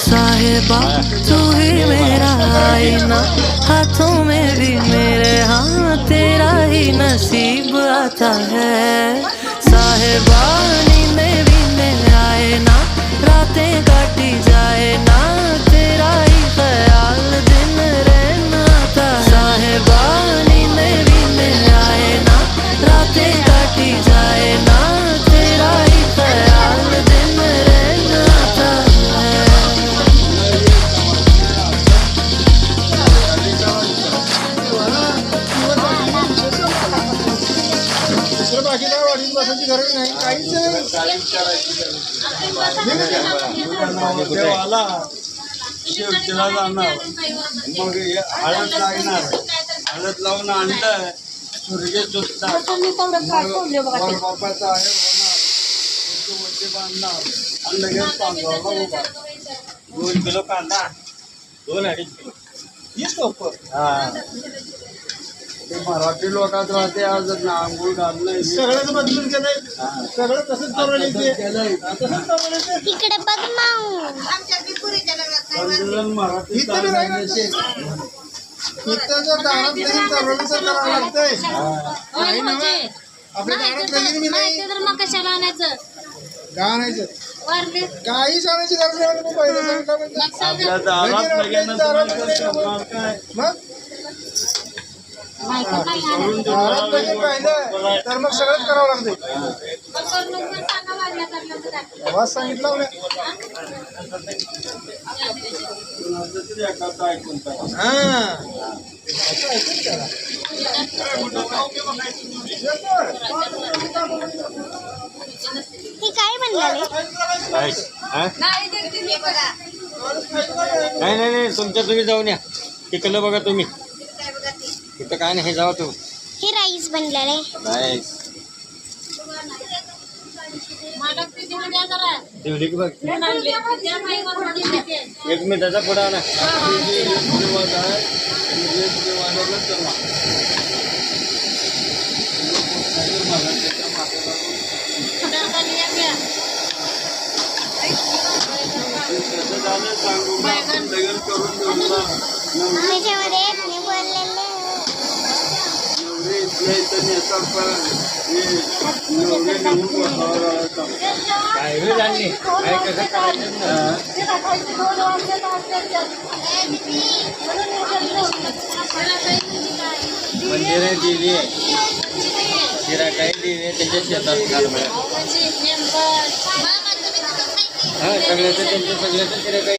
साहिबा तू ही मेरा आईना, हाथों में भी मेरे हाँ तेरा ही नसीब आता है। साहिबा नींदे भी आए ना, रातें काटी जाए ना, तेरा ही ख्याल दिन रहना आता है। साहिबा नींदे भी आए ना, रातें काटी जाए ना, तेरा ही ख्याल दिन रहना आता है। बाकी काय वाढीत बसायची गरज नाही, काहीच देवाला शेवटीला जाणार, मग हळद लागणार, हळद लावून आणलं सूर्य सुटतात, बापाचा आहे होणार बांधणार आणि लगेच तांदळाला उभा 2 किलो कांदा 2-2.5 किलो हीच लोक ते मराठी लोकात राहते. आज आंघोळ घालणं सगळं बदलून गेलंय, सगळं तसंच केलंय. इकडे बघ माऊ. मराठी इथं जर दारात लगीन तरवलीचं करावं लागतंय. नाही ना आपल्या दारात लगीन मी नाही का आणायचं, काहीच आणायची गरज नाही. मग पहिलं सांगितलं मग दारात लगीन पाहिलं तर मग सगळंच करावं लागतंय. आवाज सांगितला हे काय बनलं नाही तुमच्या तुम्ही जाऊन या तिकडलं बघा तुम्ही, इथं काय नाही, हे जावा तू. हे राईस बनलेलं आहे. राईस ठेवली की बघ, 1 मिनिटाचा पुढा आणा. त्याच्यामध्ये मी बोललेलं काय रे जाणली काय कसं करायचं ना. मंदिर दिली आहे, शिरा काही दिली त्यांच्या शेतात हा सगळ्याचं त्यांच्या सगळ्याचं शिरा काही